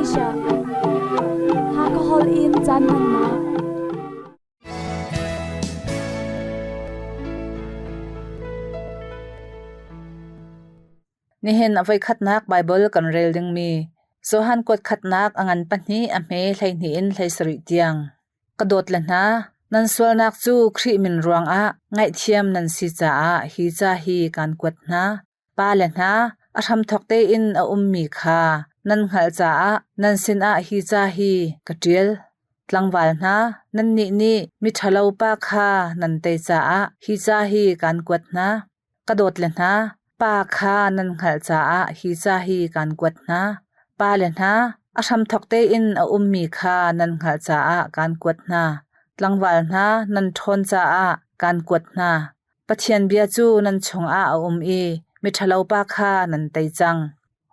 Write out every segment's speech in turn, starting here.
Malaysia ha ko hol in chan man na nihin avai khatnak Bible kan rel ding mi sohan kot khatnak angan panni ame thlaini in thlaisri tiang kadot lana nan swalnak chu khri min ruang a ngai thiam nan si cha a hi cha hi kan kwat na pa lana atham thokte in a ummi kha nan ngal cha a nan sin a hi cha hi katil tlangwal na nan ni mi thalo pa kha nan te cha a hi cha hi kan kwat na kadot lana pa kha nan ngal cha a hi cha hi kan kwat na pa lana atham thokte in a ummi kha nan ngal cha a kan kwat na tlangwal na nan thon cha a kan kwat na pathian bia chu nan chong a e mi thalo pa kha nan tai chang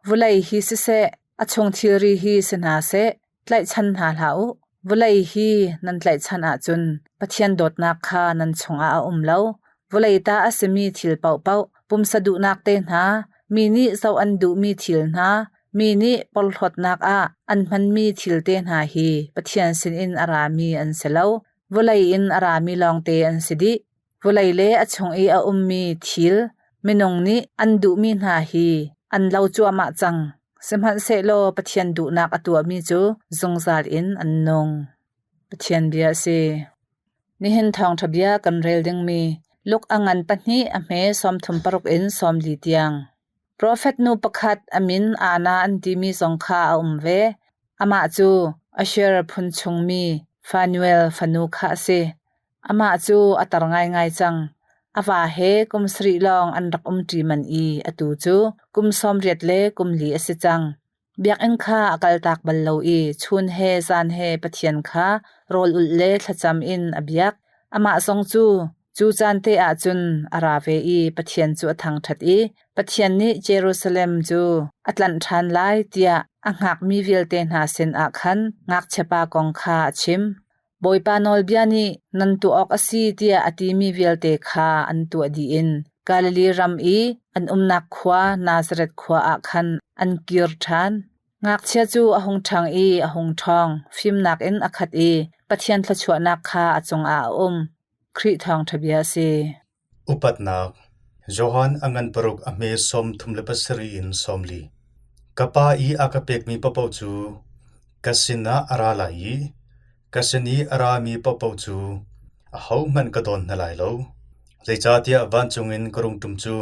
vulai hi se achong thiri hi sena se tlai chan ha lau vulai hi nan tlai chan a chun pathian dot na kha nan chong a lo vulai ta asemi thil pau pum sadu nak te na mi ni zau an du mi thil na mi ni pol thot nak a an man mi thil te na hi pathian sin in arami an selo vulai in arami long te an sidi vulai le achong a ummi thil minong ni an du mi na hi an lau chu ama chang semhan se lo pathian du nak atua mi chu zongzal in an nong pathian bia se nihin thong thabia kan rel ding mi luk angan panni ame som thum paruk in som li tiang prophet nu pakhat amin ana antimi zongkha umve ama chu asher phun chungmi fanuel fanu kha se ama chu atar ngai chang awa he kum sri long an rak ti man I atu chu kum som riat le kum li ase chang biak en kha akal tak ballo I chun he zan he pathian kha rol ul le thacham in abiak ama song chu chan te a chun arawe I pathian chu athang that I pathian ni Jerusalem chu atlan than lai tia angak mi vil te na sen a khan ngak chapa kong kha chim boipa nol biani nan tu ok asi tia ati mi vil te kha an tu adi in Galilee ram I an umnak khwa Nazareth khwa a khan an kir than ngak chia chu ahong thang I ahong thong phim nak in akhat I pathian thachwa nak kha achong a khri thang thabia se upatnak Johan angan paruk ame som thumle pasri in somli kapa I akapek mi papau chu kasina arala I kasani arami papau chu ahau man kadon nalai lo leichatia wanchungin karung tumchu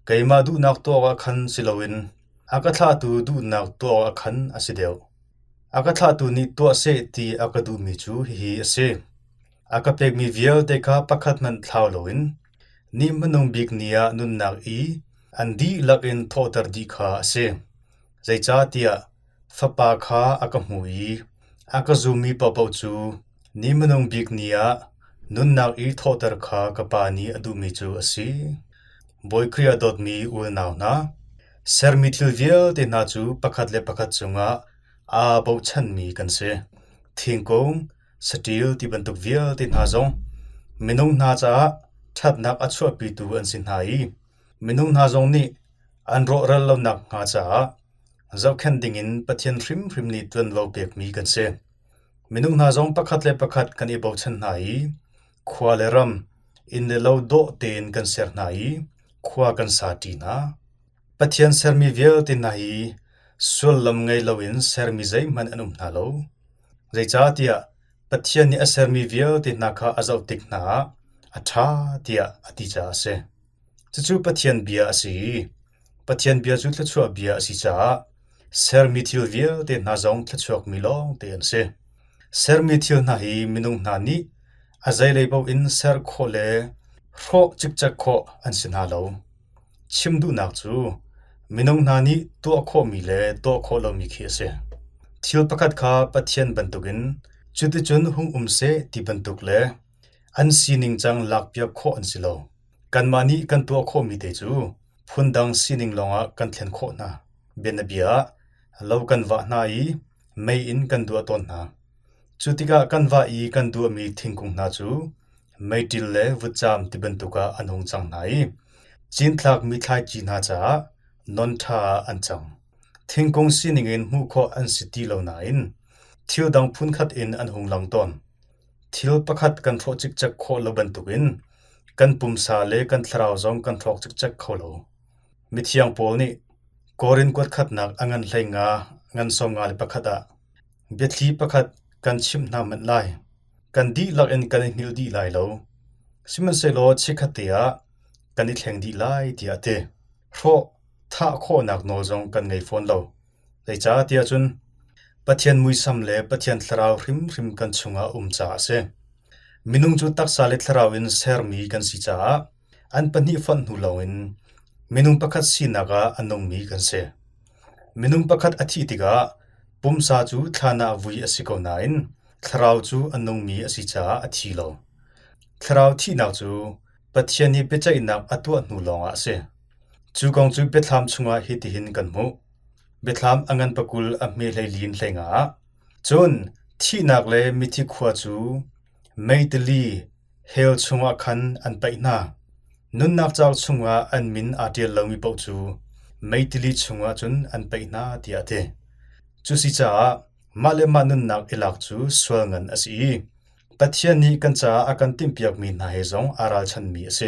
kaima du nak to ka khan silowin akatha tu du nak to ka khan asideu akatha tu ni to se ti akadu mi chu hi ase akapek mi vial te ka pakhat man thlau loin ni manung big nia nun nak I andi lakin thotar di kha ase leichatia fapa kha akamui akazumi papau chu ni manung big nia nun nak I thotar kha kapani adumi chu ase boykria.me ul naw na sermitil vial te na chu pakhat le pakhat chunga a bau chan mi kan se thingkong satil ti bantuk vial te na zong minung na cha that nak achwa pi tu an sin hai minung na zong ni an ro ral lo nak nga cha zau khan ding in pathian hrim ni tun lo pek mi kan se minung na zong pakhat le pakhat kan I bau chan hai khwa le ram in le lo do ten kan ser nai khwa kan sa ti na pathian sermi vial te nai sul lam ngai lo in sermi zai man anum na lo reicha tia pathian ni asermi vial te na kha azau tik na atha tia atija se chu pathian bia asi pathian bia chu thachwa bia asi cha sermi thil vial te na zong thachwak mi long te an se sermi thil na hi minung na ni azai leibo in ser khole ro chikchak kho an sin ha lo chimdu nak chu minung na ni to kho mi le to kho lo mi khi se thil pakhat kha pathian bantukin chuti chun hung se ti bantuk le an sining chang lak pya kho an silo kan mani kan to kho mi te chu phundang sining longa kan thlen kho na benabia lo kan wa na I mai in kan du ton na chutika kan wa I kan du mi thingkung na chu mai til le vucham ti bantuka anhong chang nai chin thlak mi thlai chi na cha non tha an chang ทิงกงสินิงอินมูขออันสิตีเหล่านาอินทิลดังพุนขัดอินอันหงลังตอนทิลประคัดกันโทจิกจักโคลบันตุกินกันปุ่มสาเลกันทราวซองกันทรอกจิกจักโคโลมิเทียงโปนี่กอรินกวดขัดนักอังันไหลงางันสองงาลิประคัดะเบ็ดลีประคัดกันชิมนามันไลกันดีลักเอ็นกันนิลดีไลโลสิมันเซโลชิคัดเตียกันนิแข่งดีไลเตียเตเพราะถ้าโคนักโนซองกันไงฟอนโลเลยจ้าเตียจุนปะเทียนมุยซัมเลปะเทียนทราวริมกันชุงาจ้าเซมินุงจุตักสาเลทราวอินเซอร์มีกันสิจ้าอันปนิฟันหูลาวินมินุงประคัดสีนากาอันนงมีกันเซมินุงประคัดอธิติกาปุ่มซาจูทานาวุยอสิกาวนาอินทราวจูอันนงมีอสิจ้าอธิโลทราวที่นาจูปะเทียนนี้เปใจนักอตัวนูลองอาเซจูกองจูเบทามชุงาฮิติหินกันมูเบทามอังันปะกุลอเมลัยลินไหลงาจนที่นักเลมิทิขวาจูไม่ตลีเฮลชุงาคันอันไปนานุนนักเจ้าชุงาอันมินอาเดียลมีปจูไม่ตลีชุงาจนอันไปนาเดียเตจูสิจ้ามาเลมานุนนักอิลักจูสวงันอสีปัทยานี้กันจ้าอากันติมเปียกมีนาเฮซองอาราชันมีเซ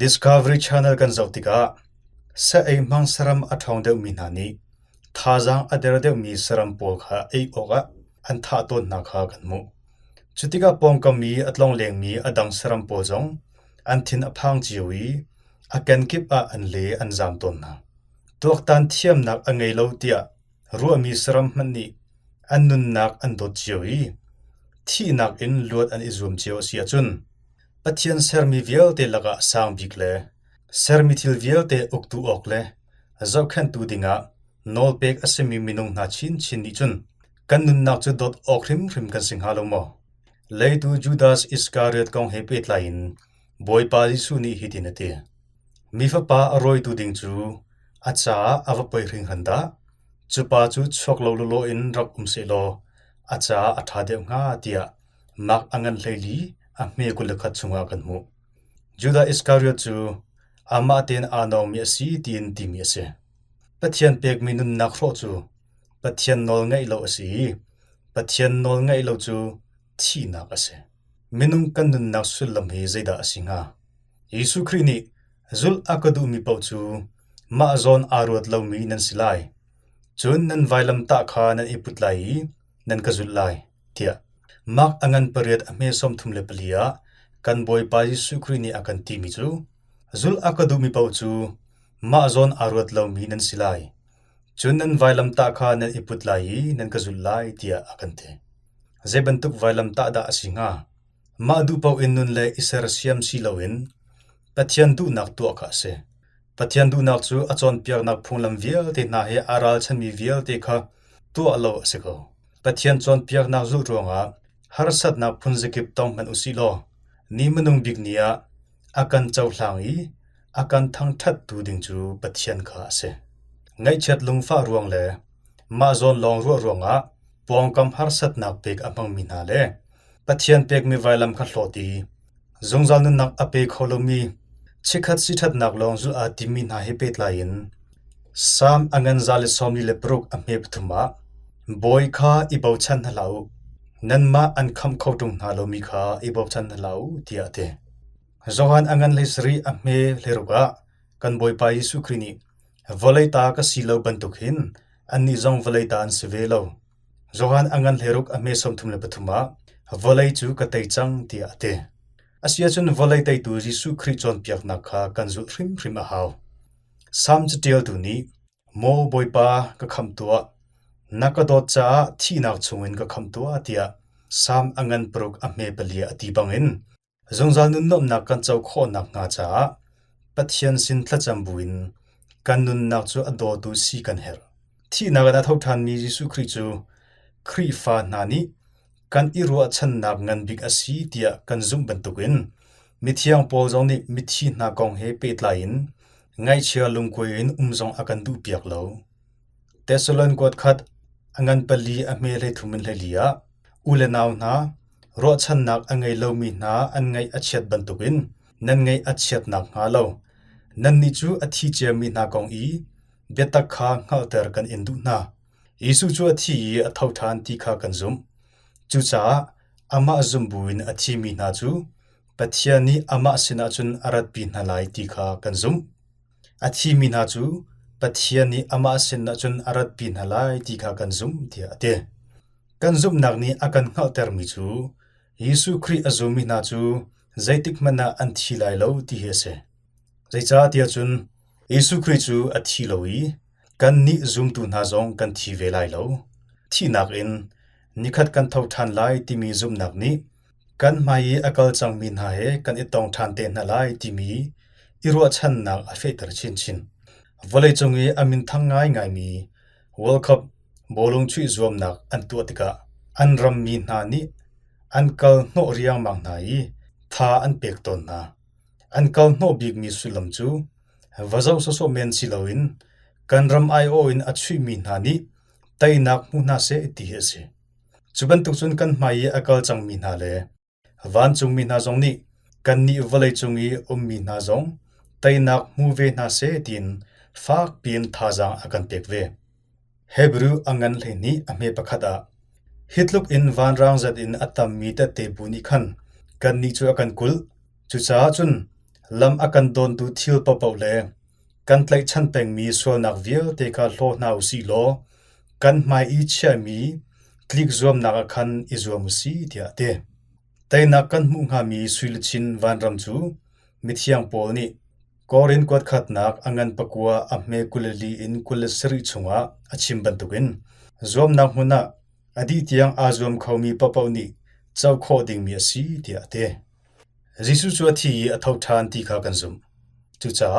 Discovery Channel กันเจ้าติกาเสไอมังสรัมอัฐองเดวมีนานีท่าจังอเดรเดวมีสรัมโปลขาไอโอกะอันท่าต้นนักหากันมุจุติกาปองกามีอัตลองเลงมีอดังสรัมโปจงอันทินอพังจิวีอากันกิบอันเลอันจามต้นนาตัวตันเทียมนักอังไงเลวเตียรัวมีสรัมมันนี่อันนุนนักอันดดจิวีที่นักอินลวดอันอิซุมเจียวเสียจุนปัทยันเซอร์มีเวลเตลกะสางบิกเลเซอร์มิทิลเวลเตอุกตูออกเลเจ้าขันตูดิงะนอลเปกอสมีมินุงนาชินนิจุนกันนุนนักจุดดดออกริมกันสิงหาลงมอเลยตูจูดาสอิสการ์ดกองเฮปิตไลน์บอยปาลิสุนีฮิตินเตมีฟ้าปาอรอยตูดิงจูอาจาอวปอยริงหันดาจูปาจูชกโลโลอินรักเซโลอาจาอัฐาเดงาเตียมักอังันเลลีอเมกุลขัดชุงากันมูจูดาอิสการ์ดจูอามาเตนอานอมีสีตีนติมีเสปัทยันเปกมินุนนักโรจูปัทยันนอลไงโลสีปัทยันนอลไงโลจูที่นักเสมินุงกันนุนนักสุลลมเฮใจดาสิงายิสุครีนีจุลอากดูมีปาวจูมาจอนอารวดลามีนันสิไลจนนันไวลัมตาคานันอิปุตไลนันกจุลไลเทียมักอังันเปรียดอเมซอมทุมเลปลียกันบอยปายิสุครีนีอากันตีมิจูจุลอากดูมีปาวจูมาจอนอารวดลามีนันสิไลจนนันไวลัมตาคานันอิปุตไลนันกจุลไลเทียอากันเตเจบันตุกไวลัมตาดาสิงามาดูปาวอินนุนเลอิสระเซียมสิลาวินปัทยันดูนักตัวข้าเสปัทยันดูนักจูอาจอนเปียกนักพุงลำเวียลเตนาเฮอาราลชันมีเวียลเตค่ะตัวโลเสกปัทยันจอนเปียกนักจูรวงะฮาร์สัตนักพุนสกิปตองมันอุสิโลนี่มนุงบิกเนียอากันเจ้าหลังอีอากันทั้งทัดดูดิงจูปัทยันข้าเสไงเช็ดลุงฟ้ารวงเลมาจอนลองรัวรวงะปองกำฮาร์สัตนักเปกอมังมินาเลปัทยันเปกมีไวลัมขัดโลตีจงจานุนักอเปกโคโลมีชิคัดสิทัดนักลองจูอาติมินาเฮเปตไลน์สามอังันซาเลซอมลิเลปรุกอเมปทุมาบอยคาอิบาวชันฮลาวนันมาอันคำเข้าตรงฮาโลมิคาอิบาวชันฮลาวที่อาเตจงหันอังันเลสรีอเมเลรุกะกันบอยปายิสุครีนีวลัยตากสิลาวบันตุกหินอันนี้จงวลัยตาอันสเวลาวจงหันอังันเลรุกอเมสมทุมเลปทุมาวลัยจูกะเตจังที่อาเตอาเซียจนวลัยไตตูยิสุคริจอนเปียกนักขากันจุริมอาหาวสามจุดเดียวตัวนี้โมบอยปากะคำตัวนักดอจ้าที่นักชงอินกะคำตัวเตียสามอังันปรุกอเมเปลียอติบังอินจงจานุนนมนักกันเจ้าข้อนักงาจ้าปัทยันสินทะจำบุญกันนุนนักจูอดอดูสีกันเฮรที่นักนัทเอาทานมียิสุคริจูครีฟานานีกันอิรัวชันนักงันบิกอาศีเตียกันซุ่มบรรทุกินมิเทียงโปจงนิมิทีนักกองเฮเปตไลน์ไงเชียลุงกุยนจงอากันดูเปียกเลวเตสโลนกวดขัดงันเปลีอเมเลทุมินเลลียอุเลนาวนารัวชันนักอังไงเลวมีนาอันไงอัจฉริบรรทุกินนั่นไงอัจฉรินักหาเลวนั่นนิจูอธิเจมีนักกองอี เบตักคาเงาเตอร์กันอินดุนาอิสุจูอธิอทาวทานที่คากันซุมจูจ้าอามาซุมบุญอธิมีนาจูปัทยานีอามาสินาจุนอารัดปีนาลายที่คากันซุมอธิมีนาจูปัทยานีอามาสินาจุนอารัดปีนาลายที่คากันซุมที่อาเตกันซุมนักนี้อากันเงาเตอร์มิจูยิสุคริอาซุมีนาจูใจติกมันนาอันที่ไลโลที่เฮเซใจจ้าที่จุนยิสุคริจูอธิโลวีกันนี้ซุมตุนาจงกันที่เวไลโลที่นักอินนิคัดกันทาวทานไลที่มีซุมนักนี้กันไม่อากาศจังมินหายกันอิตองทานเตนไลที่มีอิรัวชันนักอเฟตร์ชินชินวลัยจงอามินทั้งง่ายง่ายมีวอลคัพบอลงช่วยรวมนักอันตัวติกะอันรำมินหานี้อันเกลโนเรียงมังนายท่าอันเปกตนนาอันเกลโนบิกมีสุลมจูวะเจ้าโซโซเมนซิลวินกันรำไอโออินอัดช่วยมินหานี้ไตนักมุนาเซติเฮเซจุบันตุกจุนกันไม่อากาศจังมินหาเลวันจงมินหาจงนี้กันนี้วลัยจงมินหาจงไตนักมูเวนาเซตินฟากปีนท่าจังอากันเปกเวเฮบรูอังันเลนี้อเมปะขัดฮิตลุกอินวันรางจัดอินอัตตามีแต่เตบุนิคันกันนี้จูอากันกุลจูจ้าจุนลำอากันโดนดูทิลปะเปาเลกันไตชันเป็งมีส่วนนักเวียเตกาโลนาวซีโลกันไม่อีเชมีคลิกรวมนักคันอิจวมุสีเดียเตแต่นักกันมุงหามีสุลชินวันรำจูมิทยังโปนี่กอรินกวดขัดนักอังันปะกัวอเมกุลลีอินกุลสริชงวะอชิมบันตุกินรวมนักมุนะอดีตยังอาจวมเขามีปะเปานี่เจ้าโคดิงมีสีเดียเตจิสุจวที่อทาวทานที่ขากันซุมจูจ้า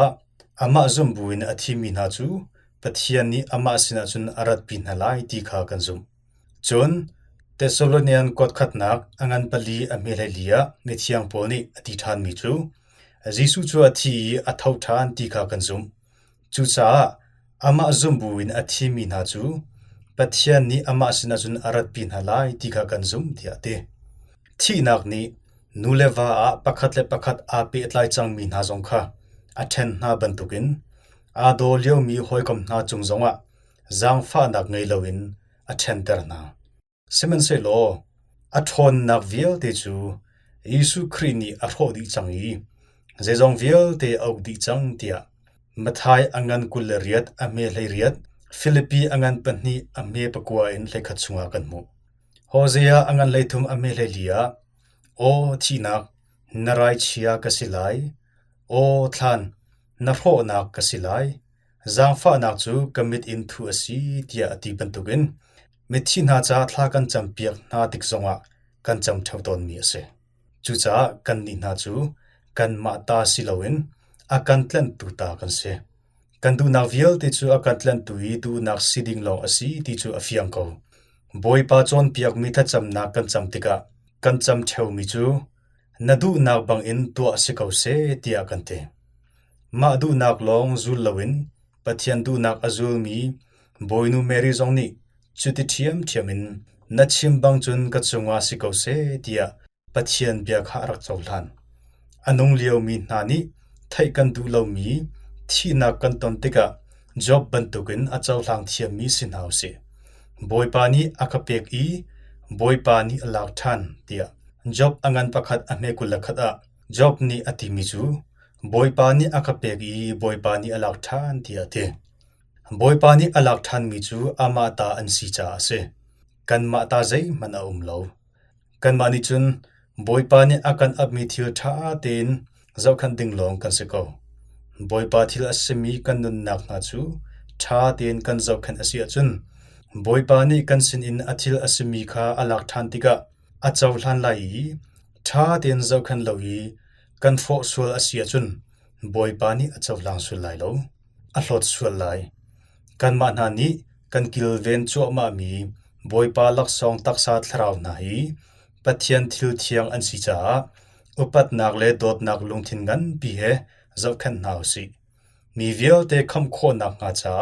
อามาซุมบุญอธิมีนาจูปัทยานีอามาสินาจุนอารัดปีนาลายที่ขากันซุมจนเตสโลเนียนกอดขัดนักอังันปลีอเมเลเลียเมทิยังโปนี่อธิฐานมีจูจิสุจวที่อทาวทานที่ขากันซุมจูจ้าอามาซุมบุญอธิมีนาจูปัทยานีอามาสินาจุนอารัดปีนาลายที่ขากันซุมที่อาเตที่นักนี้นูเลวาปักขัดเลปักขัดอาเปิดไลจังมีนาจงค่ะอัเทนนาบันตุกินอาโดเลียวมีหอยกำนาจงจงะจางฟ้านักไงลวินอัเทนเตอร์นาเซมันเซโลอัทอนนักวิลเตจูยิสุครีนีอัทโอดิจังอีเจจงวิลเตเอาดิจังเตียมัทายอังันกุลเรียดอเมเลเรียดฟิลิปีอังันปันนีอเมปกัวอินเลขัดสุงากันมูโฮเซียอังันเลทุมอเมเลเลียโอที่นักนารายชียกสิไลโอทันนารโหนักกสิไลจางฟ้านักจูกมิดอินทูอสีเดียอติบันตุกินมิดที่นาจาทลากันจำเปียกนาติกจงะกันจำเท่าตนมีเสจูจ้ากันนินาจูกันมาตาสิลวินอากันเตลนตุตากันเสกันดูนักวิลติจูอากันเตลนตุยดูนักสิดิงลองอสีติจูอฟิยังเขาบอยปาจอนเปียกมิทัดจำนักกันจำติกะกันจำเท่ามิจูนาดูนักบังอินตัวสิเขาเสตีอากันเตมาดูนักลองจูลวินปัทยันดูนักอจูลมีบอยนูเมริจงนี้จุดเทียมอินนัดชิมบังจุนกัดจงวาสิเขาเสตีอาปัทยันเบียกหารักเจ้าลันอันงเลียวมีนานี้ไทยกันดูเลามีที่นักกันตอนติกะจ็อบบันตุกินอาเจ้าลังเทียมมีสินเอาเสบอยปานี้อาคเปกอีบอยปานีอลากทันเตียจ็อบอังันปักขัดอเมกุลขัดจ็อบนี้อติมิจูบอยปานีอาคเปกีบอยปานีอลากทันเตียเตบอยปานีอลากทันมิจูอามาตาอันสีจ้าเสกันมาตาใจมันอาโลกันมานิจุนบอยปานีอากันอับมิทิลท่าเตนเจ้าคันดิ่งลงกันเสกบอยปาทิลอสมีกันนุนนักนาจูท่าเตนกันเจ้าคันอเสียจุนบอยปานีกันสินอินอทิลอสมีคาอลักทันติกะอาเจ้าลันไลท่าเตียนเจ้าคันเลวีกันโฟสวลอเสียจุนบอยปานีอาเจ้าลังสุลไลโลอลอดสวลไลกันมานานี้กันกิลเวนจัวมามีบอยปาลักซองตักษาทราวนาฮีปัทยันทิลเทียงอันสิจ้าอุปัตนักเลดดนักลงทินกันปีเฮเจ้าคันนาวสิมีเวลเตคำโคนักงาจ้า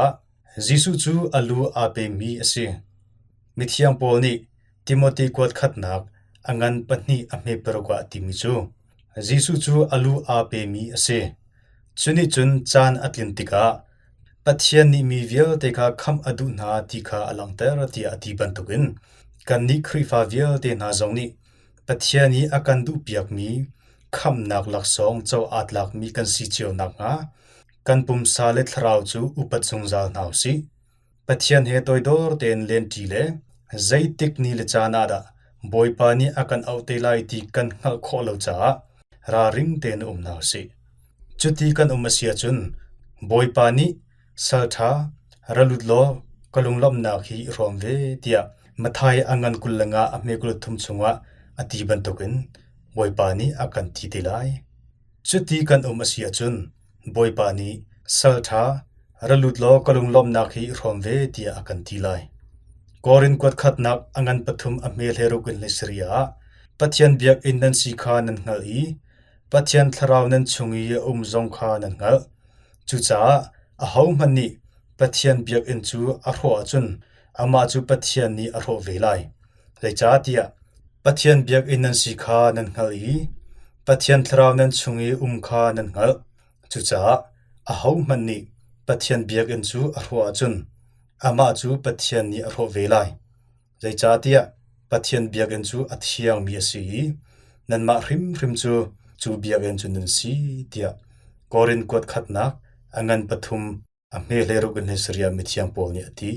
จิสุจูอลูอาเปมีอสิมิทยังโปนี่ติโมธีกวดขัดนักอังันปนีอเมเปรกว่าติมิจูจิสุจูอลูอาเปมีอสิจุนิจุนจานอัตลินติกาป pathian ni mi vial te kha kham adu na ti kha alang ter ti ati ban tukin kan ni khrifa vial te na zong ni pathian ni akan du piak mi kham nak lak song chaw at lak mi kan si chiu nak nga kan pum sa le thrau chu upat sungzal naw si pathian he toidor ten len ti le zaitik ni le chana da boipa ni akan autte lai ti kan ngal kholo cha ra ring ten naw si chuti kan asia chun boipa ni saltha ralutlo kalunglom na khi romve tia mathai angan kullanga amekul thum chunga ati ban tokin boipa ni akan ti tilai chuti kan asia chun boipa ni saltha ralutlo kalunglom na khi romve tia akan tilai korin kwat khatnak angan pathum amel herokin lesria pathian biak innan sikha nan ngal I pathian tharau nan chungi zong kha nan ngal chucha a hauman ni pathian biak in chu a ro chun ama chu pathian ni a ro velai lecha tia pathian biak innan sikha nan ngal I pathian tharau nan chungi kha nan ngal chucha a hauman ni pathian biak in chu a ro chun ama chu pathian ni a ro velai lecha tia pathian biak in chu athiang mi si nan ma hrim chu biak in chu nan si tia korin kwat khatnak angan pathum amhe leru gan hesria mithiam pol ni ati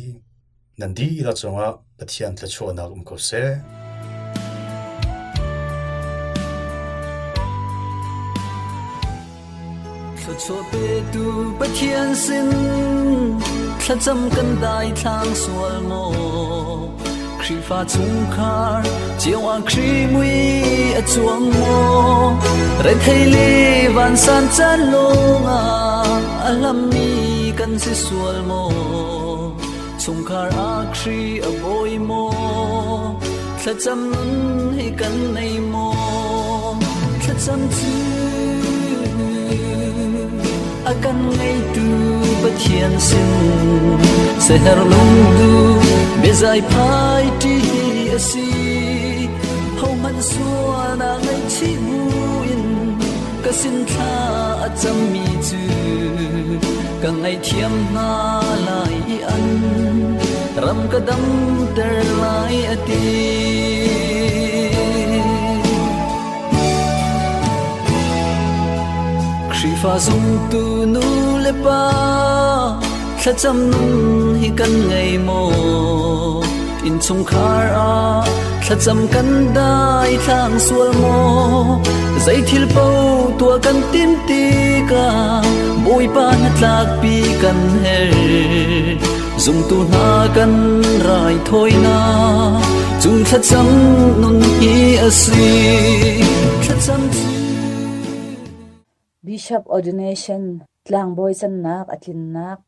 nandi la chonga pathian tla chona ko se cho pe tu pathian sin thla cham kan dai thang sual mo khri fa chung khar chiwa khri mui a chuang mo re thei le van san chan longa alam ni kan si sual mo chung khar a khri a boy mo thla cham nun hi kan nei mo thla cham chi akan ngai tu pathian sin seher lung du bezai phai ti asi ho man suwa na ngai chi buin kasin tha acham mi chu ka ngai thiam na lai an ram kadam ter lai ati fa zum tu nu le pa thla cham nun hi kan ngai mo in chung khar a thla cham kan dai thang sual mo zai thil po tua kan tin ti ka boi pa na tlak pi kan her zum tu na kan rai thoi na chung thla cham nun hi asi thla cham Bishop ordination tlang boy san nak atlin nak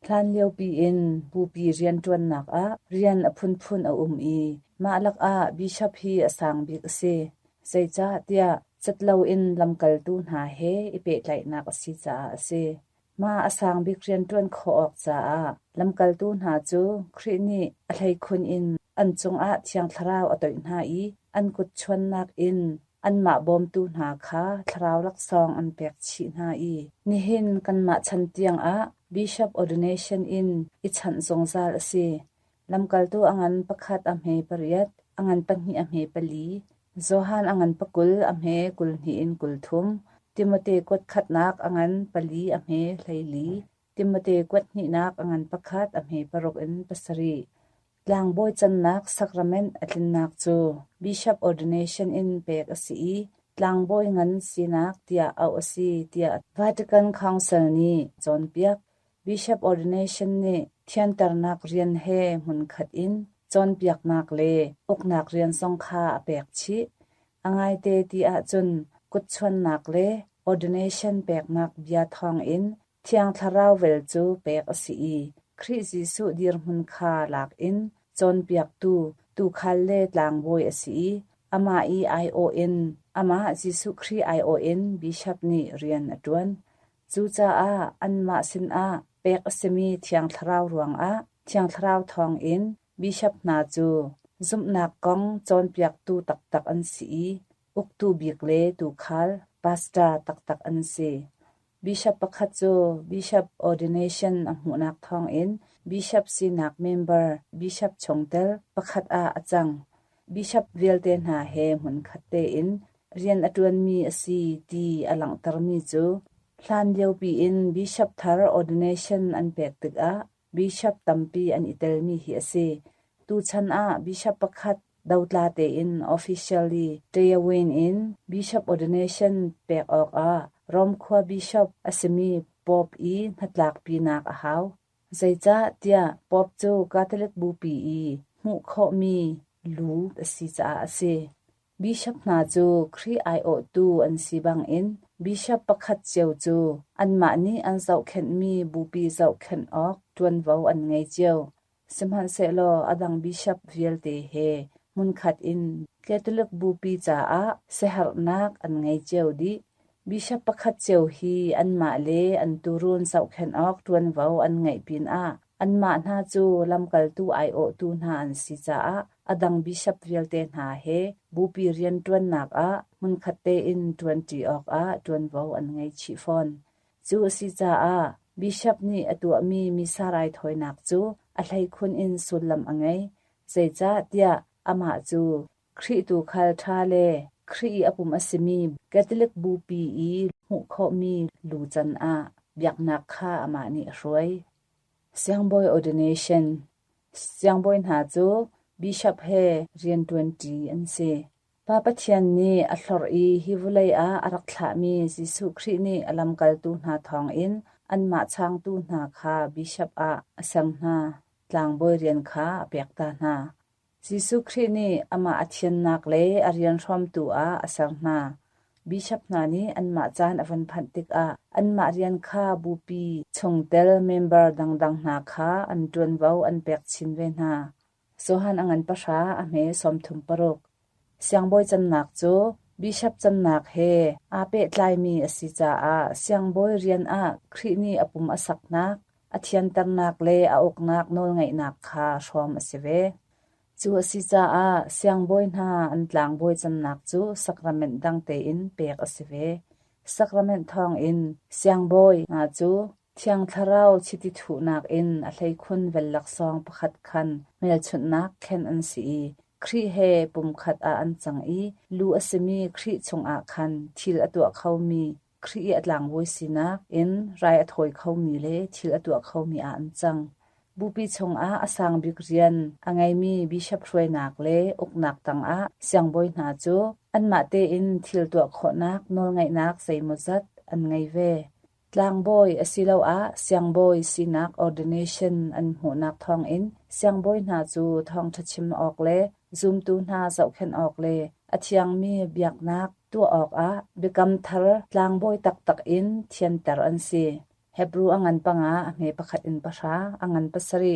thlan leo pi in pu pi rian tuan nak a rian aphun a I ma lak a bishop hi asang bik se sei cha tia chatlo in lamkal tu na he ipe tlai nak asi cha ase ma asang bik rian tuan kho ok cha a lamkal tu na chu khri ni a thlai khun in an chung a thiang tharau atoi na I an kut chon nak in an ma bom tu na kha thrau lak song an pek chi na I ni hin kan ma chan tiang a bishop ordination in I chan zongzal ase lamkal tu angan pakhat amhe pariat angan panhi amhe pali zohan angan pakul amhe kulhi in kulthum timote kot khatnak angan pali amhe hlaili timote kot ni nak angan pakhat amhe parok in pasari lang boy chan nak sacrament atlin nak chu bishop ordination in pek asi lang boy ngan sinak tia au asi tia Vatican Council ni John Piak bishop ordination ni thian tarnak rian he mun khat in John Piak nak le ok nak rian song kha pek chi angai te ti a chun kut chon nak le ordination pek nak bia thong in thiang tharau vel chu pek asi Khri Jisu dir mun kha lak in John Piak tu khal le tlang boy asi ama ION ama Jisu Khri ION bishop ni rian atwan chu cha a anma sin a pek asemi thiang tharau ruang a thiang tharau thong in bishop na chu zum nak kong John Piak tu tak an si uk tu bik le tu khal pasta tak an si Bishop Pakhatjo Bishop Ordination อหูนักทองอิน Bishop Sinak Member Bishop Chongtel ประคัดอาจัง Bishop Viltenหาเฮหุนคัดเตอินเรียนอตวนมีอสีดีอลังตรมีจูพลานเดียวปีอิน Bishop Thar Ordination อันเปกตึกอา Bishop Tampi อันอิเตลมีเฮียเซตูชันอา Bishop ประคัดดาวลาเตอิน officially เตยเวนอิน Bishop Ordination เปกออกอารอมควา Bishop อสมีปอบอีนัดลากปีนักอาหาวใจจ้าเตียปอบโจกาทลิกบูปีอีหูขอมีลูอสีจ้าอเซ Bishop นาจูครีไอโอตูอันสีบังอิน Bishop ประคัดเจียวจูอันมานี้อันเจ้าเข็นมีบูปีเจ้าเข็นออกจวนเว้าอันไงเจียวสมหันเสลออดัง Bishop เวียลเตเฮมุนขัดอินแกตุลึกบูปีจ้าอาเสหรนักอันไงเจียวดิBishop ประคัดเจียวฮีอันมาเลอันตูรุนเจ้าเข็นออกจวนเว้าอันไงปีนอาอันมาหน้าจูลำกัลตูไอโอตูนาอันสีจ้าอดัง Bishop เวียลเตหาเฮบูปีเรียนจวนนักมุนขัดเตอิน20ออกจวนเว้าอันไงชีฟอนจูสีจ้าBishop นี่อตัวมีสารายถอยนักจูอะไรคุณอินสุลลำอังไงเจจ้าเตียอามาจูครีตูคัลทาเลครีอปุมอสมีแกตลิกบูปีอีหูขอมีลูจันอาเบียกนักค่าอามานี่รวยเสียงบอย ordination เสียงบอยหาจู Bishop เฮเรียน20อันเซปาปะเทียนนี่อัลลอรอีฮิวุไลอารักษามีจิสุครีนี่อลัมกัลตูหาทองอินอันมาช้างตูหาคา Bishop สังหาตลางบอยเรียนคาเปียกตานาจิสุครีนี่อามาอเทียนนักเลอเรียนชอมตูสังหา Bishop นานี่อันมาจานอวันพันติกอันมาเรียนคาบูปีชงเตลเมมเบอร์ดังนาคาอันจวนเว้าอันเปียกชินเวนาโซฮันอังันปะชาอเมสมทุมปรกเสียงบอยจันนักโจ Bishop จันนักเฮอาเปตไลมีอสิจาเสียงบอยเรียนครีนี่อปุมอสักนักอเทียนตันนักเลอกนักโนลไงนักคาชอมอสิเวจูอสิจาเสียงบอยนาอันตลางบอยจันนักจูสักราเมนดังเตอินเปกอสิเวสักราเมนทองอินเสียงบอยนาจูเทียงทาราวชิติถูนักอินอะไรคุณเวลลักซองประคัดคันเมลชุดนักเคนอันสีครีเฮปุมขัดอันจังอีลูอสมีครีชงคันทิลอตัวเขามีครีอัดหลังโวยสินักอินไรอถอยเขามีเลทิลอตัวเขามีอันจังบูปีชงอสังบิกเรียนไงมี Bishop ช่วยนักเลอกนักตังเสียงบอยนาจูอันมาเตอินทิลตัวขอนักโนไงนักใส่มุจัดอันไงเวตลางบอยอสิลาวเสียงบอยสินัก ordination อันหูนักทองอินเสียงบอยนาจูทองทัชิมออกเลซูมตูนาเจ้าเข็นออกเลอเทียงมีเบียกนักตัวออกบิกำทาร์ตลางบอยตักอินเทียนตรอันซีเฮบรูอังันปังเมปขัดอินปะชาอังันปัสรี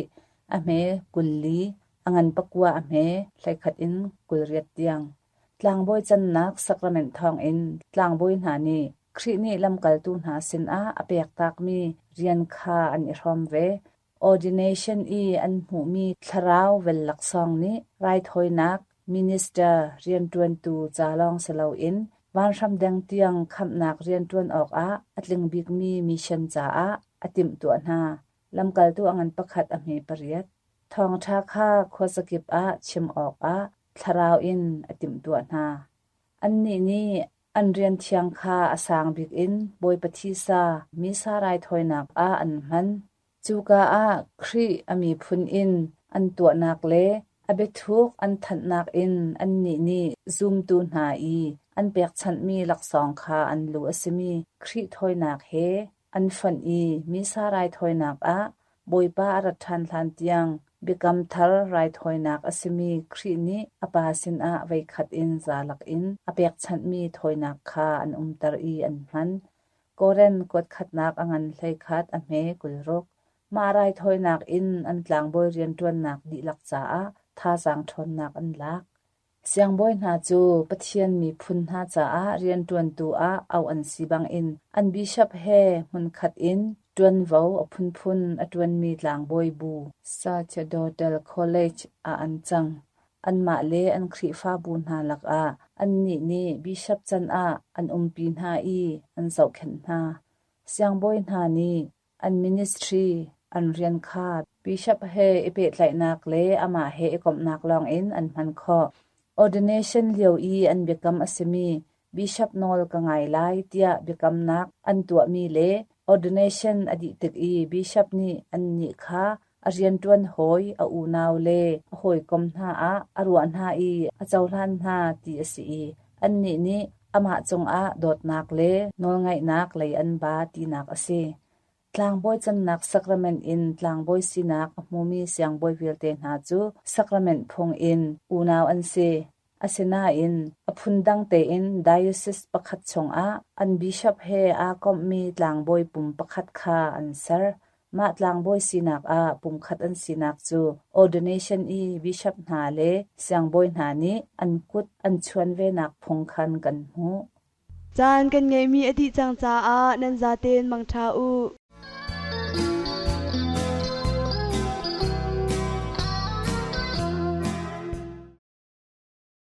เมกุลลีอังันปักวาเมไลขัดอินกุลเรียดยังตลางบอยจันนักสักราเมนทองอินตลางบอยหานีครีนี่ลำกัลตูนหาสินอเปียกตักมีเรียนคาอันอิรอมเว ordination อันหูมีทราวเวลลักซองนี้ไรถอยนัก minister เรียนตวนตูจาลองเสลาอินวันรำแดงเตียงคำนักเรียนตวนออกอัดลิงบิกมีมิชันจ้าอติมตัวนาลำกัลตูอังันประคัดอเมปริยตทองชาคาโคสกิบชิมออกทราวอินอติมตัวนาอันนี้อันเรียนเทียงคาอสางบิกอินบอยปฏิสามีสารายถอยนักอันมันจูกาครีอมีพุนอินอันตัวนักเลอเบทุกอันทันนักอินอันนี้ซูมตูนหาอันเปียกฉันมีหลักสองคาอันลูอสมีครีถอยนักเฮอันฟันมีสารายถอยนักบอยป้ารัฐานทันเตียงบิกำทาร์ไรถอยนักอสมีครีนี้อปาสินไว้ขัดอินจาลักอินอเปียกฉันมีถอยนักคาอันตรอันมันโกเรนกดขัดนักอันไลขัดเมกุลรกมาไรถอยนักอินอันกลางบอยเรียนตวนนักดิลักษาท่าจางทนนักอันลักเสียงบอยนาจูปะเทียนมีพุนหาจ้าเรียนตวนตัวเอาอันสีบังอินอันบิชปเฮมุนขัดอินตวนเว้าพุนตวนมีหลางบอยบูซาเชโดเดลคอลเลจอันจังอันมาเลอันครีฟ้าบุญหาลักอันนี้บิชปจันอันปีนหาอันเสาเข็นหา เสียงบอยหานีอัน ministry อันเรียนคา Bishop เฮอิเปไลนักเลอามาเฮอิกอมนักลองอินอันมันข้อ ordination เลียวอีอันเบกำอสมี Bishop นอลกังไงไลเตียเบกำนักอันตัวมีเล ordination อดีตึกอี Bishop นี่อันนี้ค่ะอาเรียนตวนโหยอาอูนาวเลโหยกอมหาอารวนหาอีอาเจ้าท่านหาตีอสีอันนี้นี่อามาจงโดดนักเลนอลไงนักเลยอันบาตีนักอสีทางบอยจันนักสักราเมนต์อินทางบอยสินักมูมีเสียงบอยเวลเตนหาจูสักราเมนต์พงอินอูนาวอันเซอาเซนาอินอพุนดังเตอินไดโอซิสประคัดชงอันบิชอปเฮอากอมมีทางบอยปุ่มประคัดคาอันเซอร์มาทางบอยสินักปุ่มคัดอันสินักจู ordination อีบิชอปหาเลเสียงบอยหานี้อันกุดอันชวนเวนักพงคันกันหูจานกันไงมีอดีจังจานันจาเตนมังทาอู